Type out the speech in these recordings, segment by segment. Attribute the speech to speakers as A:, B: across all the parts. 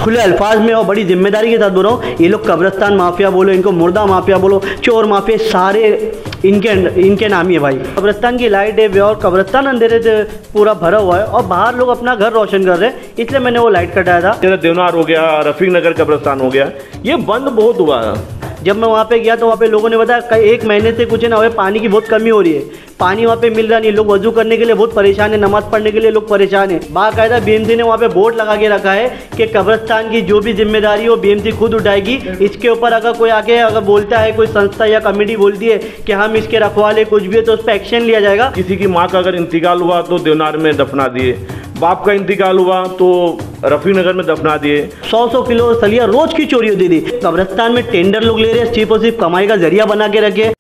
A: खुले अल्फाज में और बड़ी जिम्मेदारी के साथ बोल रहा हूँ, ये लोग कब्रिस्तान माफिया बोलो, इनको मुर्दा माफिया बोलो, चोर माफिया, सारे इनके नाम ही है भाई। कब्रिस्तान की लाइट है और कब्रिस्तान अंधेरे से पूरा भरा हुआ है और बाहर लोग अपना घर रोशन कर रहे हैं, इसलिए मैंने वो लाइट कटाया था।
B: देवनार हो गया, रफीक नगर कब्रिस्तान हो गया, ये बंद बहुत हुआ है।
A: जब मैं वहाँ पे गया तो वहाँ पे लोगों ने बताया 1 महीने से कुछ है ना, पानी की बहुत कमी हो रही है, पानी वहाँ पे मिल रहा नहीं, लोग वजू करने के लिए बहुत परेशान है, नमाज पढ़ने के लिए लोग परेशान है। बाकायदा बीएमसी ने वहाँ पे बोर्ड लगा के रखा है कि कब्रिस्तान की जो भी जिम्मेदारी हो बीएमसी खुद उठाएगी। इसके ऊपर अगर कोई आके अगर बोलता है, कोई संस्था या कमेटी बोलती है कि हम इसके रखवाले कुछ भी है, तो उस पर एक्शन लिया जाएगा।
B: किसी की माँ का अगर इंतकाल हुआ तो देवनार में दफना दिए, बाप का इंतकाल हुआ तो रफीक नगर में दफना दिए।
A: 100 किलो सलिया रोज की चोरी होती थी। कब्रिस्तान में टेंडर लोग ले रहे हैं, सिर्फ और सिर्फ कमाई का जरिया बना के रखे।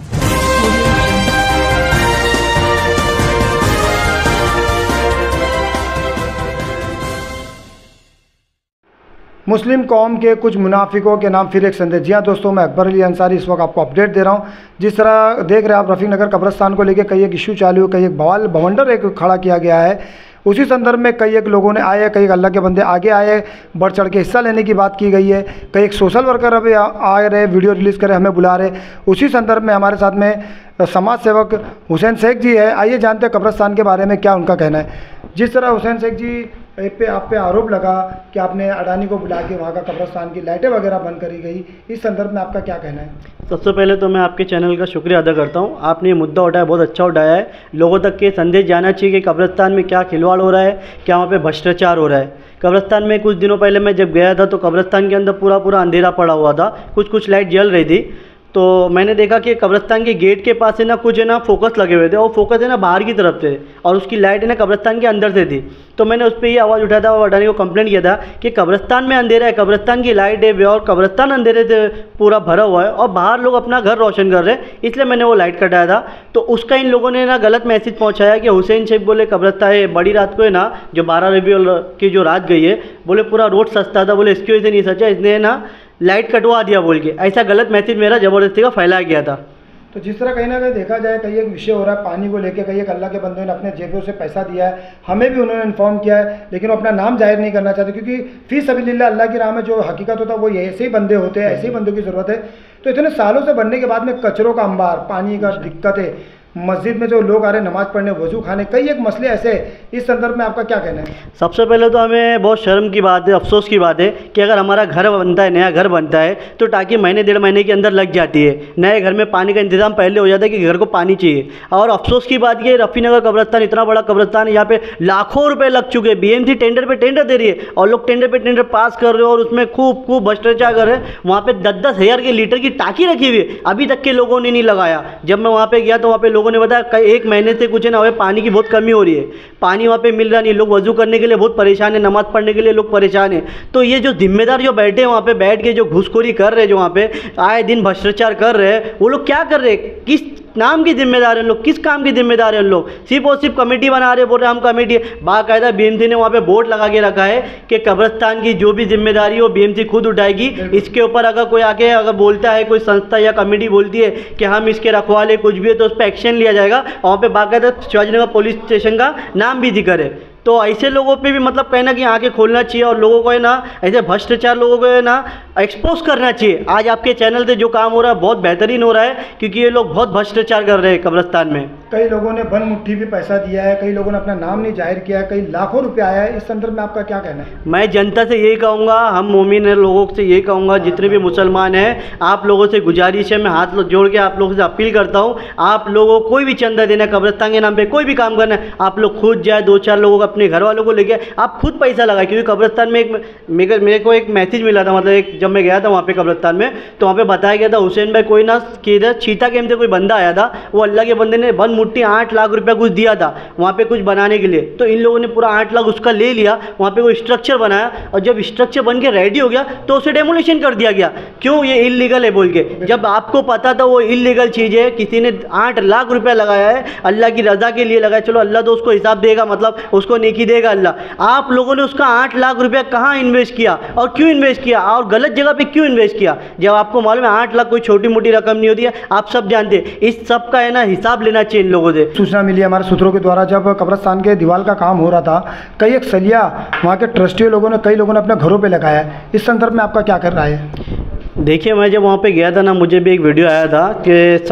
C: मुस्लिम कौम के कुछ मुनाफिकों के नाम फिर एक संदेश। जी हाँ दोस्तों, मैं अकबर अली अंसारी इस वक्त आपको अपडेट दे रहा हूँ। जिस तरह देख रहे हैं आप, रफीक नगर कब्रिस्तान को लेकर कई एक इशू चालू है, कई एक बवाल बवंडर एक खड़ा किया गया है। उसी संदर्भ में कई एक लोगों ने आए, कई अल्लाह के बंदे आगे आए, बढ़ चढ़ के हिस्सा लेने की बात की गई है। कई एक सोशल वर्कर अभी आ रहे, वीडियो रिलीज़ करे, हमें बुला रहे। उसी संदर्भ में हमारे साथ में समाज सेवक हुसैन शेख जी है। आइए जानते हैं कब्रिस्तान के बारे में क्या उनका कहना है। जिस तरह हुसैन शेख जी आप पे आरोप लगा कि आपने अडानी को बुला के वहाँ का कब्रिस्तान की लाइटें वगैरह बंद करी गई, इस संदर्भ में आपका क्या कहना है?
A: सबसे पहले तो मैं आपके चैनल का शुक्रिया अदा करता हूँ। आपने ये मुद्दा उठाया, बहुत अच्छा उठाया है। लोगों तक के संदेश जाना चाहिए कि कब्रिस्तान में क्या खिलवाड़ हो रहा है, क्या वहाँ पे भ्रष्टाचार हो रहा है। कब्रिस्तान में कुछ दिनों पहले मैं जब गया था तो कब्रिस्तान के अंदर पूरा अंधेरा पड़ा हुआ था, कुछ लाइट जल रही थी। तो मैंने देखा कि कब्रिस्तान के गेट के पास है ना कुछ है ना फोकस लगे हुए थे, और फोकस है ना बाहर की तरफ थे और उसकी लाइट है ना कब्रिस्तान के अंदर से थी। तो मैंने उस पर ये आवाज़ उठाया था और अडानी को कंप्लेंट किया था कि कब्रिस्तान में अंधेरा है, कब्रिस्तान की लाइट है और कब्रिस्तान अंधेरे से पूरा भरा हुआ है और बाहर लोग अपना घर रोशन कर रहे हैं, इसलिए मैंने वो लाइट कटाया था। तो उसका इन लोगों ने ना गलत मैसेज पहुँचाया कि हुसैन शेख बोले कब्रिस्तान है, बड़ी रात को है ना जो 12 रबीउल की जो रात गई है, बोले पूरा रोड सस्ता था, बोले इसकी वजह से नहीं सचा, इसने ना लाइट कटवा दिया बोल के ऐसा गलत मैसेज मेरा ज़बरदस्ती का फैलाया गया था।
C: तो जिस तरह कहीं ना कहीं देखा जाए, कई एक विषय हो रहा है पानी को लेकर, कई एक अल्लाह के बंदों ने अपने जेबों से पैसा दिया है, हमें भी उन्होंने इन्फॉर्म किया है, लेकिन वो अपना नाम जाहिर नहीं करना चाहते, क्योंकि फी सबिलिल्लाह अल्लाह की राह में जो हकीकत होता है वो ऐसे ही बंदे होते हैं, ऐसे ही बंदों की ज़रूरत है। तो इतने सालों से बनने के बाद में कचरों का अंबार, पानी का दिक्कत है, मस्जिद में जो लोग आ रहे हैं नमाज़ पढ़ने, वजू खाने, कई एक मसले ऐसे हैं। इस संदर्भ में आपका क्या कहना है?
A: सबसे पहले तो हमें बहुत शर्म की बात है, अफसोस की बात है कि अगर हमारा घर बनता है, नया घर बनता है, तो टाँकी महीने 1.5 महीने के अंदर लग जाती है। नए घर में पानी का इंतजाम पहले हो जाता है कि घर को पानी चाहिए। और अफसोस की बात ये, रफीक नगर कब्रिस्तान इतना बड़ा कब्रिस्तान है, यहाँ पे लाखों रुपये लग चुके हैं। बीएमसी टेंडर पे टेंडर दे रही है और लोग टेंडर पे टेंडर पास कर रहे हो और उसमें खूब भ्रष्टाचार कर रहे हैं। वहाँ पे 10-10 हज़ार के लीटर की टाँकी रखी हुई है, अभी तक के लोगों ने नहीं लगाया। जब मैं वहाँ पे गया तो वहाँ पे लोगों ने बताया 1 महीने से कुछ है ना, पानी की बहुत कमी हो रही है, पानी वहाँ पे मिल रहा नहीं, लोग वजू करने के लिए बहुत परेशान है, नमाज पढ़ने के लिए लोग परेशान है। तो ये जो जिम्मेदार जो बैठे हैं वहाँ पे, बैठ के जो घूसखोरी कर रहे हैं, जो वहाँ पे आए दिन भ्रष्टाचार कर रहे हैं, वो लोग क्या कर रहे हैं, किस नाम की जिम्मेदार है लोग, किस काम की जिम्मेदार है लोग? सिर्फ और सिर्फ कमेटी बना रहे, बोल रहे हम कमेटी। बाकायदा बीएमसी ने वहाँ पे बोर्ड लगा के रखा है कि कब्रिस्तान की जो भी जिम्मेदारी हो बीएमसी खुद उठाएगी। इसके ऊपर अगर कोई आके अगर बोलता है, कोई संस्था या कमेटी बोलती है कि हम इसके रखवाले कुछ भी है, तो उस पर एक्शन लिया जाएगा। वहाँ पे बाकायदा शिवाजी नगर पुलिस स्टेशन का नाम भी जिक्र है। तो ऐसे लोगों पे भी मतलब कहना कि आंखें खोलना चाहिए और लोगों को है ना ऐसे भ्रष्टाचार लोगों को है ना एक्सपोज करना चाहिए। आज आपके चैनल से जो काम हो रहा है बहुत बेहतरीन हो रहा है, क्योंकि ये लोग बहुत भ्रष्टाचार कर रहे हैं कब्रिस्तान में।
C: कई लोगों ने बन मुट्ठी भी पैसा दिया है, कई लोगों ने अपना नाम नहीं जाहिर किया है, कई लाखों रुपए आया है। इस संदर्भ में आपका क्या कहना है?
A: मैं जनता से यही कहूँगा, हम मोमिन लोगों से यही कहूँगा, जितने भी मुसलमान हैं, आप लोगों से गुजारिश है, मैं हाथ जोड़ के आप लोगों से अपील करता हूँ, आप लोगों को कोई भी चंदा देना है कब्रिस्तान के नाम पे, कोई भी काम करना है, आप लोग खुद जाए, 2-4 लोगों को अपने घर वालों को लेके आप खुद पैसा लगाए। क्योंकि कब्रिस्तान में मेरे को एक मैसेज मिला था, मतलब जब मैं गया था वहाँ पे कब्रिस्तान में, तो वहाँ पे बताया गया था हुसैन भाई कोई ना कि इधर चीता गेम से कोई बंदा आया था, वो अल्लाह के बंदे ने बन मुट्ठी 8 लाख रुपया कुछ दिया था वहाँ पे कुछ बनाने के लिए। तो इन लोगों ने पूरा 8 लाख उसका ले लिया, वहाँ पे कोई स्ट्रक्चर बनाया और जब स्ट्रक्चर बन के रेडी हो गया तो उसे डेमोलिशन कर दिया गया। क्यों? ये इलीगल है बोल के। जब आपको पता था वो इलीगल चीज़ है, किसी ने 8 लाख रुपया लगाया है, अल्लाह की रज़ा के लिए लगाया, चलो अल्लाह तो उसको हिसाब देगा, मतलब उसको नेकी देगा अल्लाह। आप लोगों ने उसका 8 लाख रुपया कहाँ इन्वेस्ट किया और क्यों इन्वेस्ट किया और गलत जगह पे क्यों इन्वेस्ट किया? जब आपको मालूम है 8 लाख कोई छोटी मोटी रकम नहीं होती है, आप सब जानते हैं। इस सब का है ना हिसाब लेना चाहिए, इन लोगों से।
C: सूचना मिली हमारे सूत्रों के द्वारा, जब कब्रिस्तान के दीवार का काम हो रहा था, कई एक सलिया वहाँ के ट्रस्टी लोगों ने, कई लोगों ने अपने घरों पे लगाया है। इस संदर्भ में आपका क्या कर रहा है?
A: देखिए, मैं जब वहाँ पे गया था ना, मुझे भी एक वीडियो आया था कि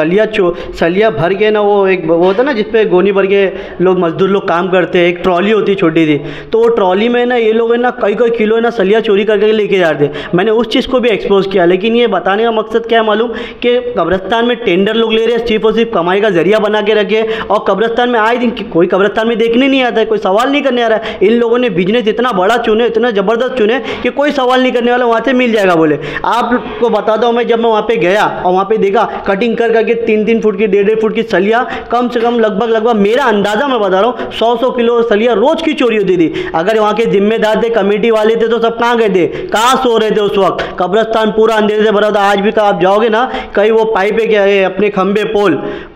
A: सलिया भर के ना, वो एक वो होता है ना जिसपे गोनी भर के लोग मजदूर लोग काम करते हैं, एक ट्रॉली होती है छोटी सी, तो वो ट्रॉली में ना ये लोग है ना कई किलो है ना सलिया चोरी करके लेके जाते हैं। मैंने उस चीज़ को भी एक्सपोज किया, लेकिन ये बताने का मकसद क्या है मालूम, कि कब्रिस्तान में टेंडर लोग ले रहे हैं, सिर्फ और सिर्फ कमाई का जरिया बना के रखे, और कब्रिस्तान में आए दिन कोई कब्रिस्तान में देखने नहीं आता है, कोई सवाल नहीं करने आ रहा है। इन लोगों ने बिजनेस इतना बड़ा चुने, इतना ज़बरदस्त चुने कि कोई सवाल नहीं करने वाला वहाँ से मिल जाएगा बोले। आपको बता दो, मैं जब मैं वहाँ पे गया और वहाँ पे देखा कटिंग कर करके 3-3 फुट की 1.5 फुट की सलिया, कम से कम लगभग मेरा अंदाज़ा मैं बता रहा हूँ 100 किलो सलिया रोज़ की चोरी होती थी। अगर वहाँ के जिम्मेदार थे, कमेटी वाले थे, तो सब कहाँ गए थे, कहाँ सो रहे थे उस वक्त? कब्रिस्तान पूरा अंधेरे से भरा था। आज भी आप जाओगे ना, कहीं वो पाइपे क्या है, अपने खंभे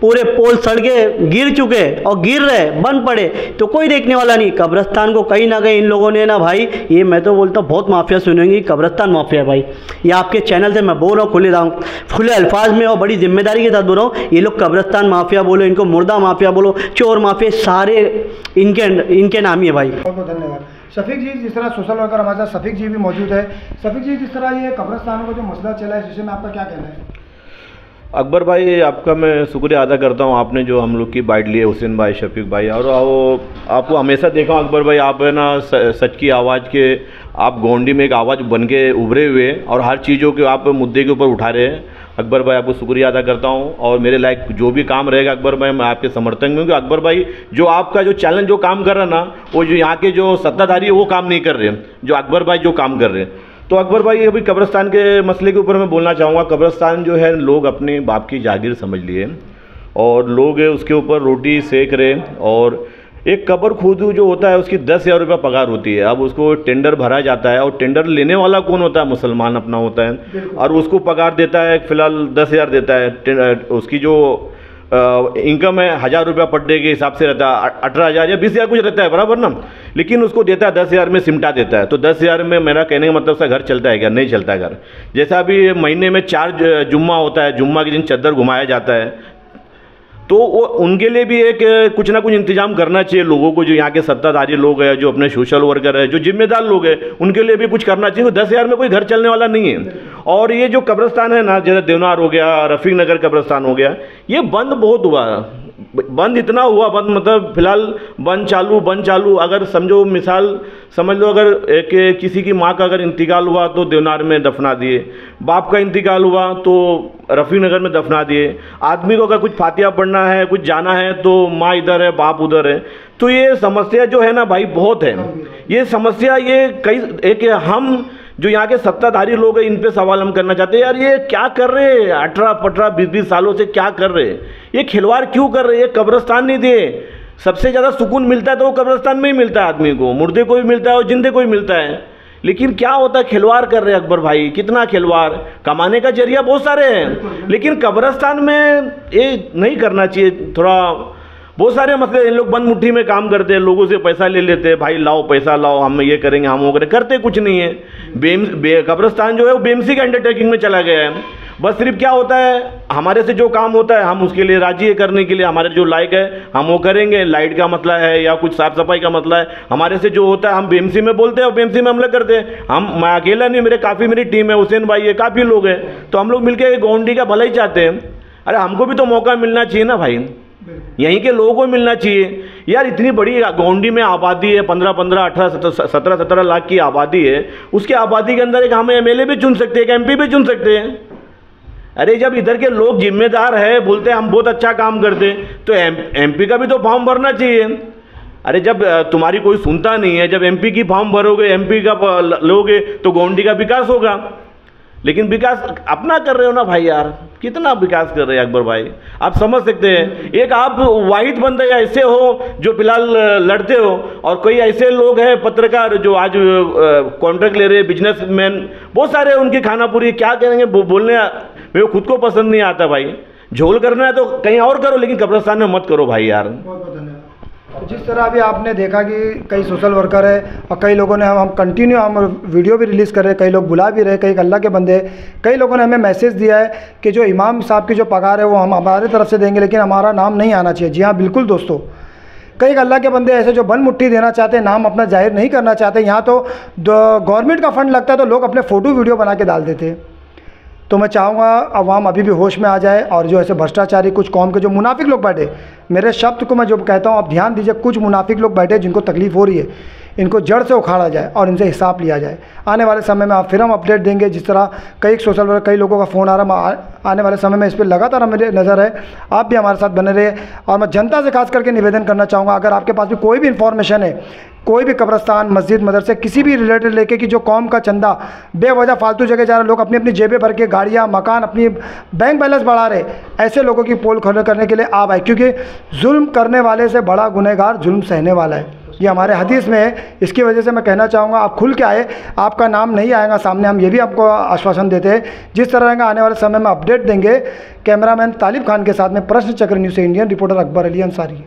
A: पूरे पोल सड़ के गिर चुके और गिर रहे, बन पड़े, तो कोई देखने वाला नहीं। कब्रिस्तान को कहीं ना कहीं इन लोगों ने ना भाई, ये मैं तो बोलता हूँ बहुत माफिया सुनेंगी, कब्रिस्तान माफिया भाई। ये आपके चैनल से मैं बोल रहा हूँ खुले अल्फाज में और बड़ी जिम्मेदारी के साथ बोल रहा हूँ, ये लोग कब्रिस्तान माफिया बोलो, इनको मुर्दा माफिया बोलो, चोर माफिया, सारे इनके नाम ही है भाई।
C: बहुत बहुत धन्यवाद। शफीक जी, जिस तरह सोशल वर्कर हमारे साथ शफीक जी भी मौजूद है। शफीक जी, जिस तरह ये कब्रिस्तानों का जो मसला चला है, इस विषय में आपका क्या कहना है?
B: अकबर भाई, आपका मैं शुक्रिया अदा करता हूँ, आपने जो हम लोग की बाइट ली है, हुसैन भाई, शफीक भाई, और वो आपको हमेशा देखा हूँ अकबर भाई, आप है ना सच की आवाज़ के, आप गोंडी में एक आवाज़ बन के उभरे हुए और हर चीज़ों के आप मुद्दे के ऊपर उठा रहे हैं। अकबर भाई, आपको शुक्रिया अदा करता हूं, और मेरे लायक जो भी काम रहेगा अकबर भाई, मैं आपके समर्थन में हूँ। कि अकबर भाई, जो आपका जो चैनल जो काम कर रहा है ना, वो जो यहाँ के जो सत्ताधारी है वो काम नहीं कर रहे हैं, जो अकबर भाई जो काम कर रहे हैं। तो अकबर भाई, अभी कब्रिस्तान के मसले के ऊपर मैं बोलना चाहूँगा। कब्रिस्तान जो है, लोग अपने बाप की जागीर समझ लिए और लोग उसके ऊपर रोटी सेक रहे, और एक कब्र खुद जो होता है उसकी 10,000 रुपये पगार होती है। अब उसको टेंडर भरा जाता है, और टेंडर लेने वाला कौन होता है? मुसलमान अपना होता है, और उसको पगार देता है, फिलहाल 10,000 देता है। उसकी जो इनकम है 1,000 रुपया पर डे के हिसाब से रहता है, 18,000 या 20,000 कुछ रहता है, बराबर ना। लेकिन उसको देता है 10,000 में सिमटा देता है। तो 10,000 में मेरा कहने का मतलब उसका घर चलता है क्या? नहीं चलता है घर। जैसा अभी महीने में 4 जुम्मा होता है, जुम्मा के दिन चद्दर घुमाया जाता है, तो वो उनके लिए भी एक कुछ ना कुछ इंतजाम करना चाहिए लोगों को। जो यहाँ के सत्ताधारी लोग हैं, जो अपने सोशल वर्कर है, जो जिम्मेदार लोग हैं, उनके लिए भी कुछ करना चाहिए। 10,000 में कोई घर चलने वाला नहीं है। और ये जो कब्रिस्तान है ना, जैसे देवनार हो गया, रफ़ीक नगर कब्रिस्तान हो गया, ये बंद बहुत हुआ, बंद इतना हुआ, बंद मतलब फिलहाल बंद चालू। अगर समझो, मिसाल समझ लो, अगर किसी की माँ का अगर इंतकाल हुआ तो देवनार में दफना दिए, बाप का इंतकाल हुआ तो रफ़ीक नगर में दफना दिए। आदमी को अगर कुछ फातिहा पढ़ना है, कुछ जाना है, तो माँ इधर है, बाप उधर है। तो ये समस्या जो है ना भाई, बहुत है ये समस्या। ये कई एक हम जो यहाँ के सत्ताधारी लोग हैं, इन पे सवाल हम करना चाहते हैं, यार ये क्या कर रहे हैं? 18-15, 20-20 सालों से क्या कर रहे हैं? ये खिलवाड़ क्यों कर रहे हैं? ये कब्रिस्तान नहीं दिए। सबसे ज़्यादा सुकून मिलता है तो वो कब्रिस्तान में ही मिलता है आदमी को, मुर्दे को भी मिलता है और जिंदे को भी मिलता है। लेकिन क्या होता है, खिलवाड़ कर रहे हैं अकबर भाई, कितना खिलवाड़। कमाने का जरिया बहुत सारे हैं, लेकिन कब्रिस्तान में ये नहीं करना चाहिए। थोड़ा बहुत सारे मसले, इन लोग बंद मुट्ठी में काम करते हैं, लोगों से पैसा ले लेते हैं, भाई लाओ पैसा लाओ, हम ये करेंगे, हम वो करेंगे, करते कुछ नहीं है। कब्रिस्तान जो है वो बेमसी के अंडरटेकिंग में चला गया है। बस सिर्फ क्या होता है, हमारे से जो काम होता है हम उसके लिए राजी है करने के लिए, हमारे जो लायक है हम वो करेंगे। लाइट का मसला है या कुछ साफ सफाई का मसला है, हमारे से जो होता है हम बेमसी में बोलते हैं और बेमसी में हमला करते हैं। मैं अकेला नहीं, मेरी टीम है, हुसैन भाई है, काफ़ी लोग हैं, तो हम लोग मिलकर गोंडी का भला ही चाहते हैं। अरे हमको भी तो मौका मिलना चाहिए ना भाई, यहीं के लोगों को मिलना चाहिए यार। इतनी बड़ी गोंडी में आबादी है, 15-15, 18, 17 लाख की आबादी है। उसके आबादी के अंदर एक हम एमएलए भी चुन सकते हैं, एक एमपी भी चुन सकते हैं। अरे जब इधर के लोग जिम्मेदार है, बोलते हैं हम बहुत अच्छा काम करते हैं, तो एमपी का भी तो फॉर्म भरना चाहिए। अरे जब तुम्हारी कोई सुनता नहीं है, जब एमपी की फॉर्म भरोगे, एमपी का लोगे, तो गोंडी का विकास होगा। लेकिन विकास अपना कर रहे हो ना भाई यार, कितना विकास कर रहे हैं अकबर भाई, आप समझ सकते हैं। एक आप वाहिद बंदे ऐसे हो जो फिलहाल लड़ते हो, और कई ऐसे लोग हैं पत्रकार जो आज कॉन्ट्रैक्ट ले रहे हैं, बिजनेसमैन बहुत सारे, उनकी खाना पूरी क्या करेंगे बोलने, मेरे खुद को पसंद नहीं आता भाई। झोल करना है तो कहीं और करो, लेकिन कब्रिस्तान में मत करो भाई यार।
C: बहुत बहुत धन्यवाद। जिस तरह अभी आपने देखा कि कई सोशल वर्कर है और कई लोगों ने हम कंटिन्यू हम वीडियो भी रिलीज़ कर रहे हैं, कई लोग बुला भी रहे, कई अल्लाह के बंदे, कई लोगों ने हमें मैसेज दिया है कि जो इमाम साहब की जो पगार है वो हम हमारे तरफ से देंगे, लेकिन हमारा नाम नहीं आना चाहिए। जी हाँ, बिल्कुल दोस्तों, कई अल्लाह के बंदे ऐसे जो बन मुट्ठी देना चाहते हैं, नाम अपना जाहिर नहीं करना चाहते। यहाँ तो गवर्नमेंट का फंड लगता है तो लोग अपने फ़ोटो वीडियो बना के डाल देते हैं। तो मैं चाहूँगा अवाम अभी भी होश में आ जाए और जो ऐसे भ्रष्टाचारी कुछ कौम के जो मुनाफिक लोग बैठे, मेरे शब्द को मैं जो कहता हूँ आप ध्यान दीजिए, कुछ मुनाफिक लोग बैठे जिनको तकलीफ़ हो रही है, इनको जड़ से उखाड़ा जाए और इनसे हिसाब लिया जाए। आने वाले समय में आप फिर हम अपडेट देंगे। जिस तरह कई सोशल वर्कर, कई लोगों का फ़ोन आ रहा, आने वाले समय में इस पर लगातार मेरी नज़र है। आप भी हमारे साथ बने रहिए और मैं जनता से खास करके निवेदन करना चाहूँगा, अगर आपके पास भी कोई भी इन्फॉर्मेशन है, कोई भी कब्रस्तान, मस्जिद, मदरसे, किसी भी रिलेटेड लेके कि जो कौम का चंदा बेवजह फालतू जगह जा रहे, लोग अपनी अपनी जेबें भर के गाड़ियाँ, मकान, अपनी बैंक बैलेंस बढ़ा रहे, ऐसे लोगों की पोल खोलने करने के लिए आप आए, क्योंकि जुल्म करने वाले से बड़ा गुनहगार जुल्म सहने वाला है, ये हमारे हदीस में है। इसकी वजह से मैं कहना चाहूँगा आप खुल के आए, आपका नाम नहीं आएगा सामने, हम ये भी आपको आश्वासन देते हैं। जिस तरह का आने वाले समय में अपडेट देंगे। कैमरामैन तालिब खान के साथ में प्रश्न चक्र न्यूज़ से इंडियन रिपोर्टर अकबर अली अंसारी।